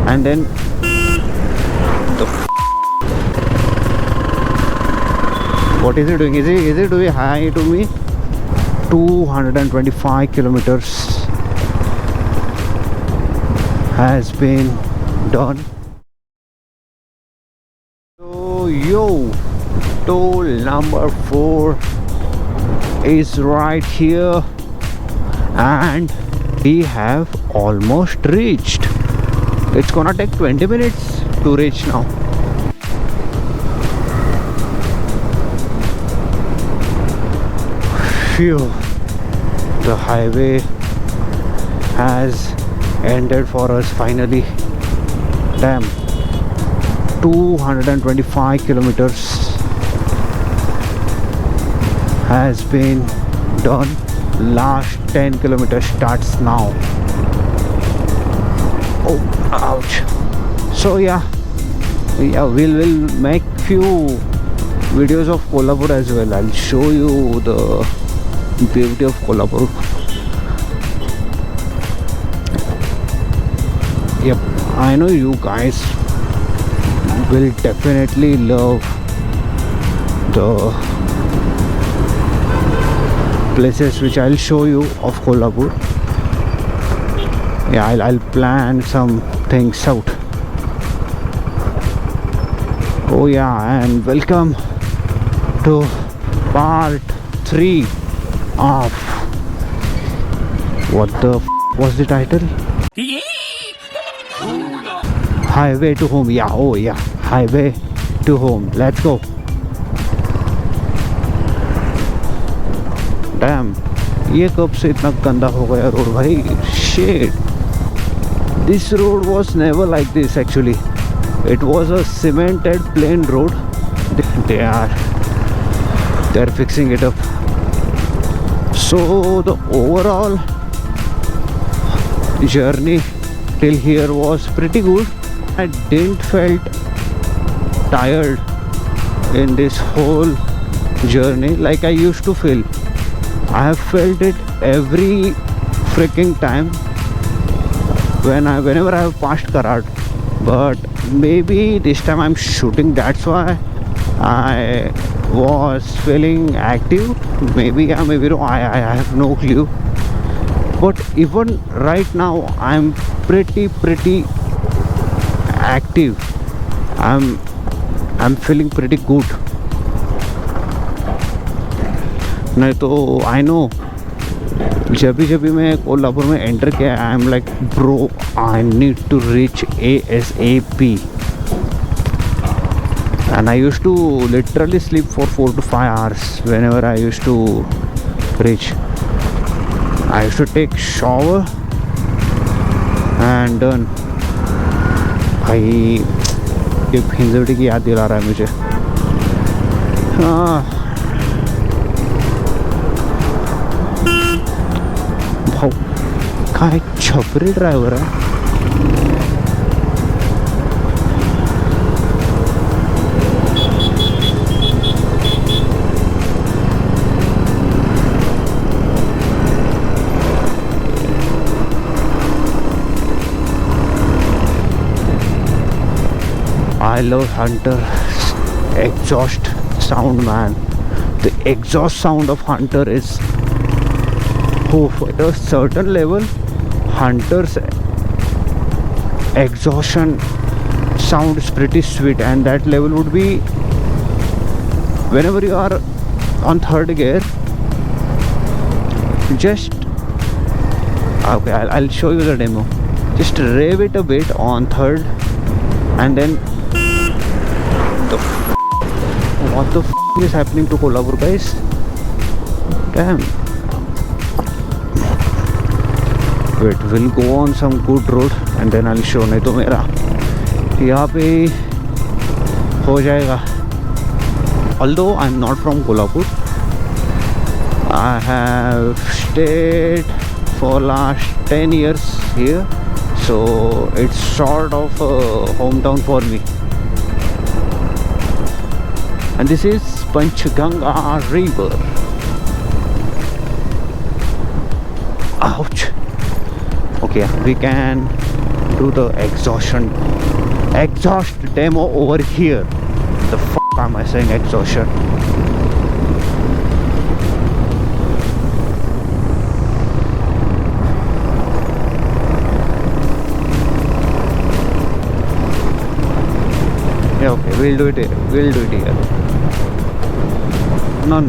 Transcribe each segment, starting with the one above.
and then the what is it doing? Is it doing high to me? 225 kilometers has been done. So yo, toll number 4 is right here, and we have almost reached. It's gonna take 20 minutes to reach now. Phew, the highway has ended for us finally. Damn, 225 kilometers has been done. Last 10 kilometers starts now. Oh, ouch. So yeah, we'll make few videos of Kolhapur as well. I'll show you the beauty of Kolhapur. Yep, I know you guys will definitely love the places which I'll show you of Kolhapur. Yeah, I'll plan some things out. Oh yeah, and welcome to part 3 of what the was the title? Highway to Home. Yeah, oh yeah, Highway to Home. Let's go. Damn, ये कब से इतना गंदा हो गया road भाई? Shit. This road was never like this actually. It was a cemented plain road. They're fixing it up. So the overall journey till here was pretty good. I didn't felt tired in this whole journey like I used to feel. I have felt it every freaking time whenever I have passed Karad. But maybe this time I'm shooting, that's why I was feeling active. Maybe no, I have no clue. But even right now I'm pretty active. I'm feeling pretty good. नहीं तो I know जब भी मैं कोल्हापुर में enter किया, I am like bro I need to reach ASAP. And I used to literally sleep for 4 to 5 hours whenever I used to reach. I used to take shower and done. भाई ये हिंजवटी की याद दिला रहा है मुझे. हाँ भाव काय छपरी ड्राइवर है. I love Hunter's exhaust sound, man. The exhaust sound of Hunter is, at a certain level, Hunter's exhaustion sound is pretty sweet, and that level would be whenever you are on third gear. Just okay, I'll show you the demo. Just rev it a bit on third, and then what the is happening to Kolhapur, guys? Damn. Wait, we'll go on some good road and then I'll show. नहीं तो मेरा यहाँ पे हो जाएगा. Although I'm not from Kolhapur, I have stayed for last 10 years here, so it's sort of a hometown for me. And this is Panchganga River. Ouch. Okay, we can do the exhaust demo over here. The fuck am I saying exhaustion? Yeah, okay, we'll do it here. We'll do it here. No.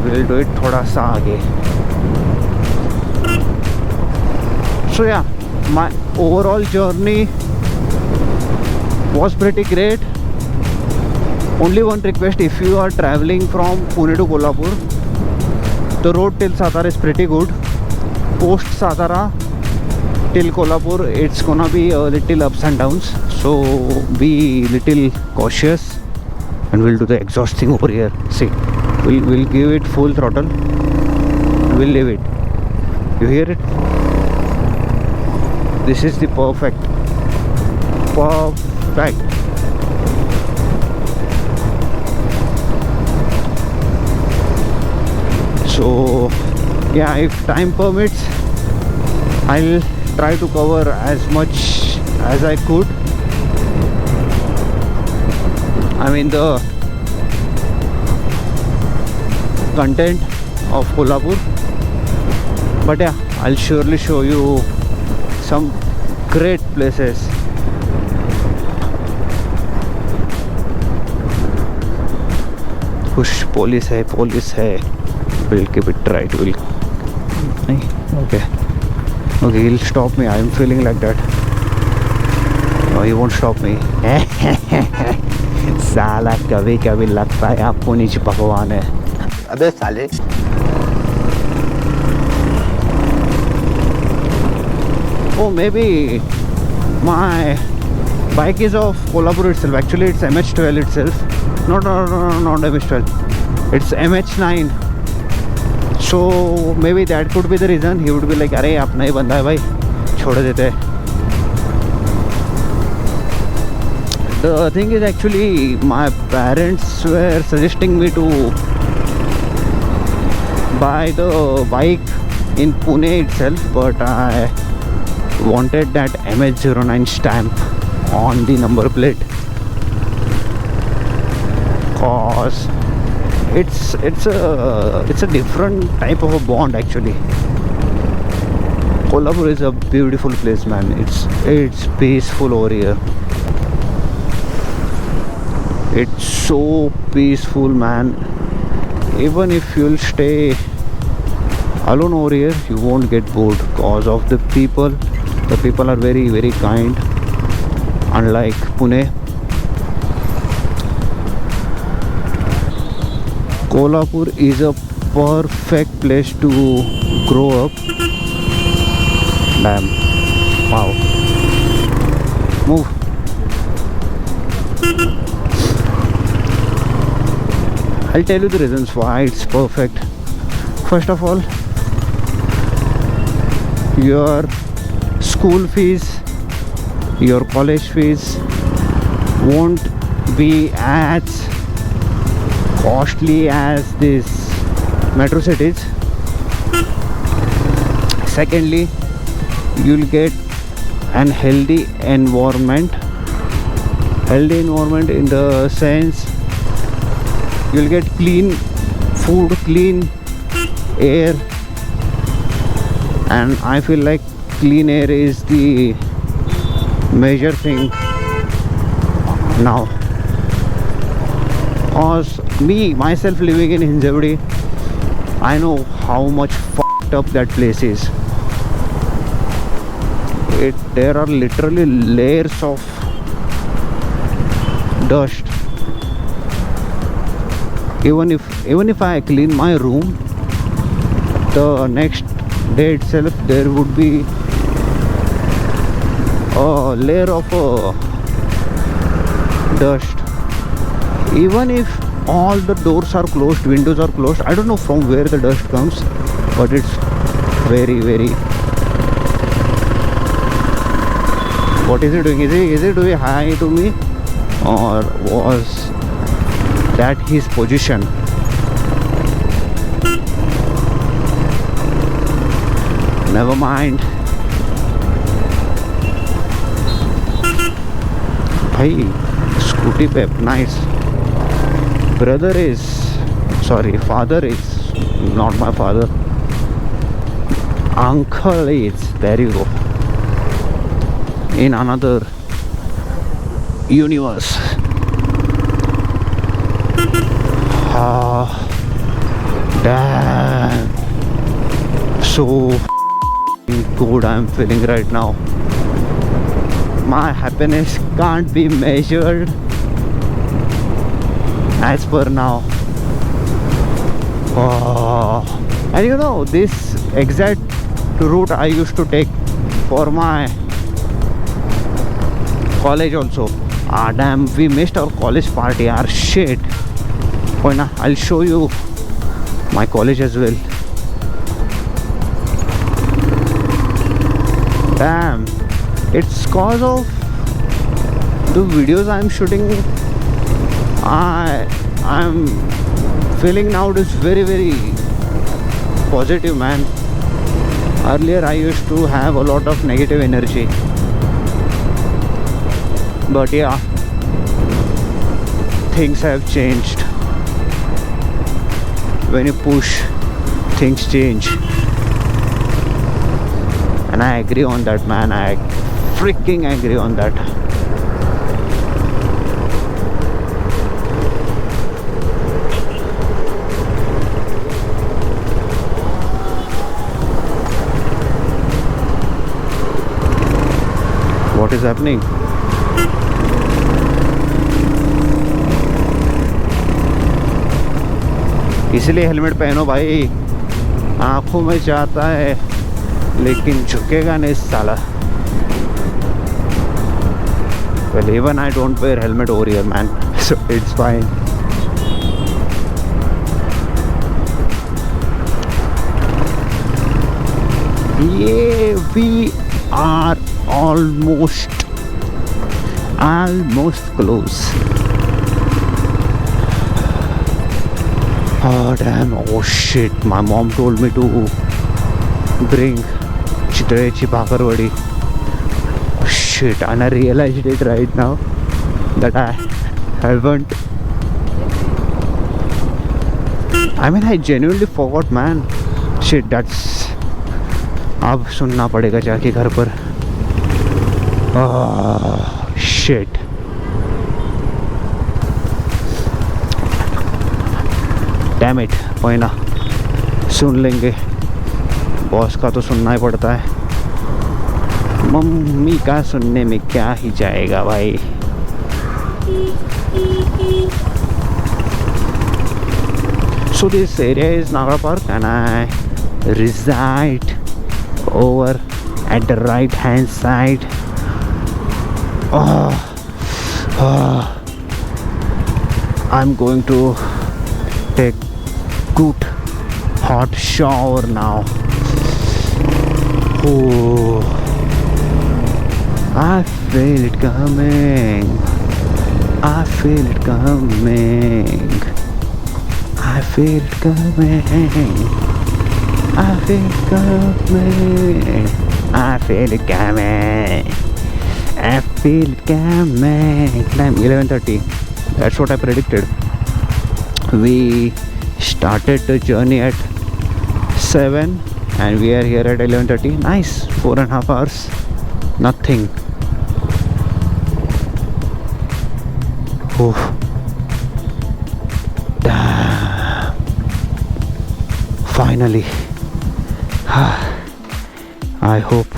We'll do it thoda sa aage. So yeah, my overall journey was pretty great. Only one request: if you are traveling from Pune to Kolhapur, the road till Satara is pretty good. Post Satara till Kolhapur, it's gonna be a little ups and downs, so be little cautious. And we'll do the exhausting over here. See, we'll give it full throttle. We'll leave it. You hear it? This is the perfect. So yeah, if time permits, I'll try to cover as much as I could. I mean the content of Kolhapur, but yeah, I'll surely show you some great places. Push, police hai. We'll keep it right. Okay, he'll stop me. I'm feeling like that. No, he won't stop me. साला कभी कभी लगता है आपको नीचे भगवान है. अबे साले. Oh, maybe my bike is of Kolhapur itself. Actually, it's MH12 itself. No, not MH12. It's MH9. So maybe that could be the reason. He would be like, अरे अपना ही बंदा है भाई, छोड़ देते हैं. The thing is, actually, my parents were suggesting me to buy the bike in Pune itself, but I wanted that MH09 stamp on the number plate, cause it's a different type of a bond actually. Kolhapur is a beautiful place, man. It's peaceful over here. It's so peaceful, man. Even if you'll stay alone over here, you won't get bored because of the people. The people are very, very kind, unlike Pune. Kolhapur is a perfect place to grow up. Damn. Wow. Move. I'll tell you the reasons why it's perfect. First of all, your school fees, your college fees won't be as costly as these metro cities. Secondly, you'll get an healthy environment in the sense you'll get clean food, clean air, and I feel like clean air is the major thing now. Cause myself living in Hinjawadi, I know how much fucked up that place is. There are literally layers of dust. Even if I clean my room, the next day itself there would be a layer of dust. Even if all the doors are closed, windows are closed, I don't know from where the dust comes, but it's very, very. What is he doing? Is he doing hi to me, or was that his position? Never mind. भाई scooty पे nice. Brother is sorry father is not my father. Uncle is, there you go, in another universe. Damn, so good I'm feeling right now. My happiness can't be measured as per now. And you know, this exact route I used to take for my college also. Damn, we missed our college party. Shit. Wait, na, I'll show you my college as well. Damn, it's cause of the videos I'm shooting. I'm feeling now it is very, very positive, man. Earlier I used to have a lot of negative energy, but yeah, things have changed. When you push, things change, and I agree on that, man. I freaking agree on that. What is happening? इसलिए helmet पहनो भाई. आंखों में जाता है लेकिन झुकेगा नहीं साला. Well, even I don't wear helmet over here, man, so it's fine. Yeah, we are almost close. Oh damn, oh shit, my mom told me to bring Chitrechi Bhakarwadi. Shit, and I realized it right now that I haven't. I mean, I genuinely forgot, man. Shit, that's अब सुनना पड़ेगा जाके घर पर. Shit. Damn it. कोई ना, सुन लेंगे. Boss का तो सुनना ही पड़ता है. मम्मी का सुनने में क्या ही जाएगा भाई. So this area is Naga Park and I reside over at the right hand side. I'm going to take good hot shower now. Oh, I feel it coming. I feel it coming. I feel it coming. I feel it coming. I feel it coming. I feel it coming. Time 11:30. That's what I predicted. We started the journey at 7 and we are here at 11:30. Nice. 4.5 hours. Nothing. Oh. Damn. Finally. I hope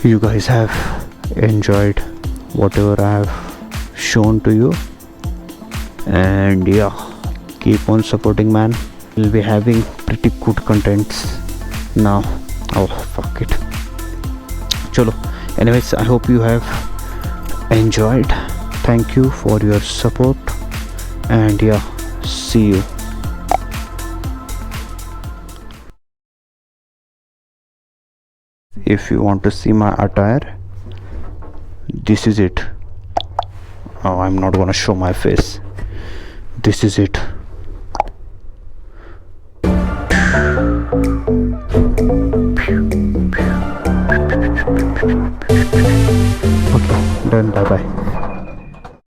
you guys have enjoyed whatever I have shown to you, and yeah, keep on supporting, man. We'll be having pretty good contents now. Oh fuck it, chalo. Anyways, I hope you have enjoyed. Thank you for your support, and yeah, see you. If you want to see my attire, this is it. Oh, I'm not gonna show my face. This is it. Okay, done. Bye bye.